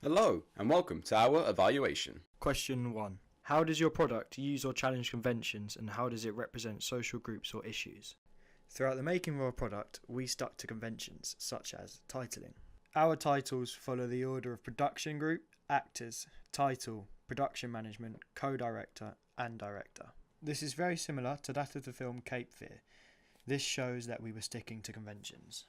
Hello, and welcome to our evaluation. Question 1. How does your product use or challenge conventions, and how does it represent social groups or issues? Throughout the making of our product, we stuck to conventions such as titling. Our titles follow the order of production group, actors, title, production management, co-director, and director. This is very similar to that of the film Cape Fear. This shows that we were sticking to conventions.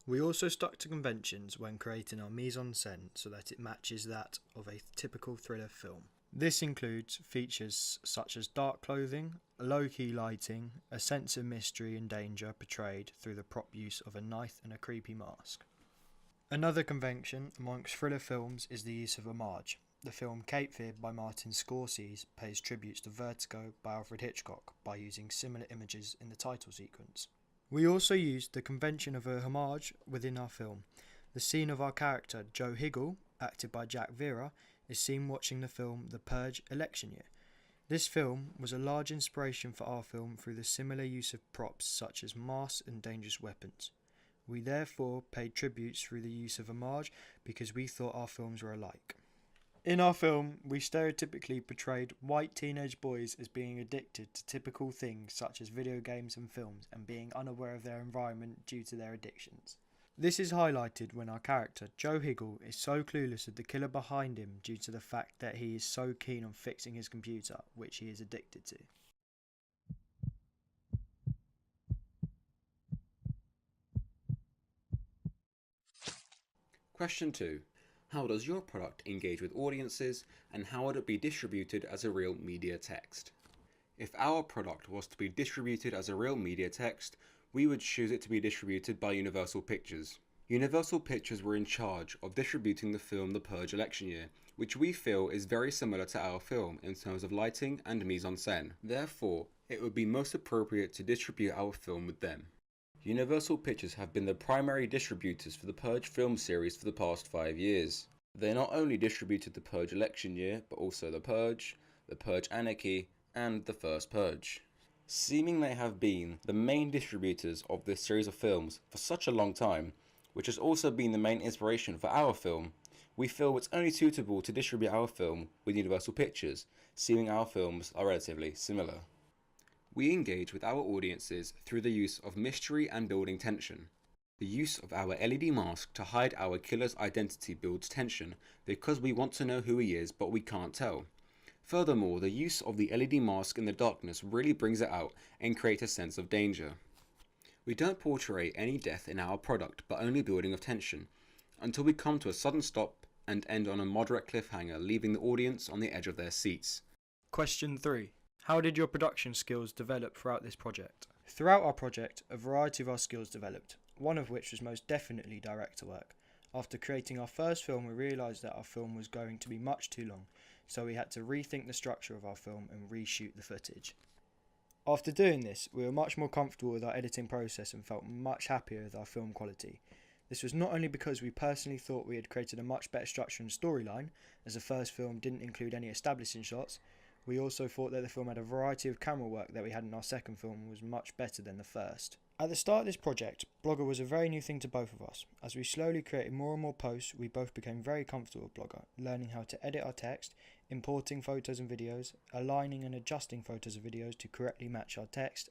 We also stuck to conventions when creating our mise-en-scène so that it matches that of a typical thriller film. This includes features such as dark clothing, low-key lighting, a sense of mystery and danger portrayed through the prop use of a knife and a creepy mask. Another convention amongst thriller films is the use of homage. The film Cape Fear by Martin Scorsese pays tributes to Vertigo by Alfred Hitchcock by using similar images in the title sequence. We also used the convention of a homage within our film. The scene of our character, Joe Higgle, acted by Jack Vera, is seen watching the film The Purge election year. This film was a large inspiration for our film through the similar use of props such as masks and dangerous weapons. We therefore paid tributes through the use of homage because we thought our films were alike. In our film, we stereotypically portrayed white teenage boys as being addicted to typical things such as video games and films and being unaware of their environment due to their addictions. This is highlighted when our character, Joe Higgle, is so clueless of the killer behind him due to the fact that he is so keen on fixing his computer, which he is addicted to. Question 2. How does your product engage with audiences, and how would it be distributed as a real media text? If our product was to be distributed as a real media text, we would choose it to be distributed by Universal Pictures. Universal Pictures were in charge of distributing the film The Purge election year, which we feel is very similar to our film in terms of lighting and mise-en-scène. Therefore, it would be most appropriate to distribute our film with them. Universal Pictures have been the primary distributors for the Purge film series for the past 5 years. They not only distributed the Purge election year, but also the Purge Anarchy, and the First Purge. Seeming they have been the main distributors of this series of films for such a long time, which has also been the main inspiration for our film, we feel it's only suitable to distribute our film with Universal Pictures, seeing our films are relatively similar. We engage with our audiences through the use of mystery and building tension. The use of our LED mask to hide our killer's identity builds tension because we want to know who he is but we can't tell. Furthermore, the use of the LED mask in the darkness really brings it out and creates a sense of danger. We don't portray any death in our product but only building of tension, until we come to a sudden stop and end on a moderate cliffhanger, leaving the audience on the edge of their seats. Question 3. How did your production skills develop throughout this project? Throughout our project, a variety of our skills developed, one of which was most definitely director work. After creating our first film, we realised that our film was going to be much too long, so we had to rethink the structure of our film and reshoot the footage. After doing this, we were much more comfortable with our editing process and felt much happier with our film quality. This was not only because we personally thought we had created a much better structure and storyline, as the first film didn't include any establishing shots. We also thought that the film had a variety of camera work that we had in our second film was much better than the first. At the start of this project, Blogger was a very new thing to both of us. As we slowly created more and more posts, we both became very comfortable with Blogger, learning how to edit our text, importing photos and videos, aligning and adjusting photos and videos to correctly match our text,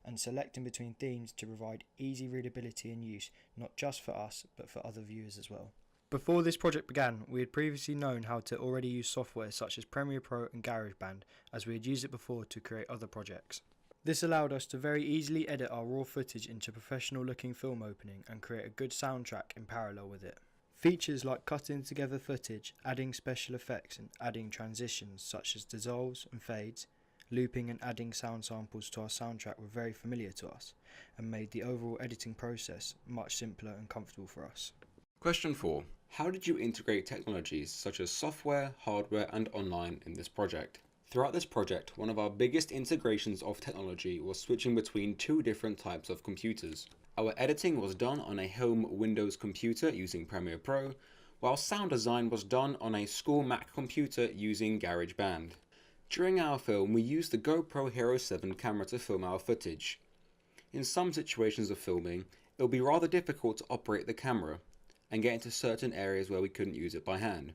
and selecting between themes to provide easy readability and use, not just for us, but for other viewers as well. Before this project began, we had previously known how to already use software such as Premiere Pro and GarageBand, as we had used it before to create other projects. This allowed us to very easily edit our raw footage into professional looking film opening and create a good soundtrack in parallel with it. Features like cutting together footage, adding special effects and adding transitions such as dissolves and fades, looping and adding sound samples to our soundtrack were very familiar to us and made the overall editing process much simpler and comfortable for us. Question 4. How did you integrate technologies such as software, hardware, and online in this project? Throughout this project, one of our biggest integrations of technology was switching between 2 different types of computers. Our editing was done on a home Windows computer using Premiere Pro, while sound design was done on a school Mac computer using GarageBand. During our film, we used the GoPro Hero 7 camera to film our footage. In some situations of filming, it will be rather difficult to operate the camera, and get into certain areas where we couldn't use it by hand.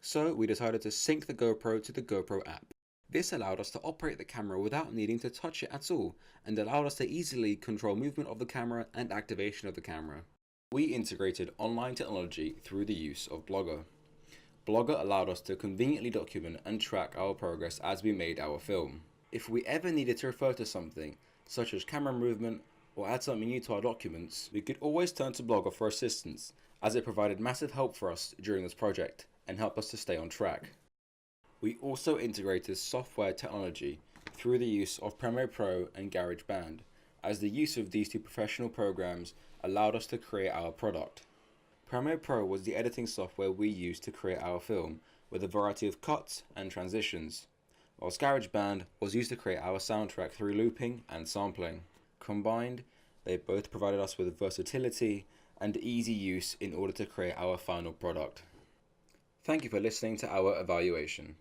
So we decided to sync the GoPro to the GoPro app. This allowed us to operate the camera without needing to touch it at all, and allowed us to easily control movement of the camera and activation of the camera. We integrated online technology through the use of Blogger. Blogger allowed us to conveniently document and track our progress as we made our film. If we ever needed to refer to something, such as camera movement, or add something new to our documents, we could always turn to Blogger for assistance, as it provided massive help for us during this project and helped us to stay on track. We also integrated software technology through the use of Premiere Pro and GarageBand, as the use of these two professional programs allowed us to create our product. Premiere Pro was the editing software we used to create our film, with a variety of cuts and transitions, whilst GarageBand was used to create our soundtrack through looping and sampling. Combined, they both provided us with versatility and easy use in order to create our final product. Thank you for listening to our evaluation.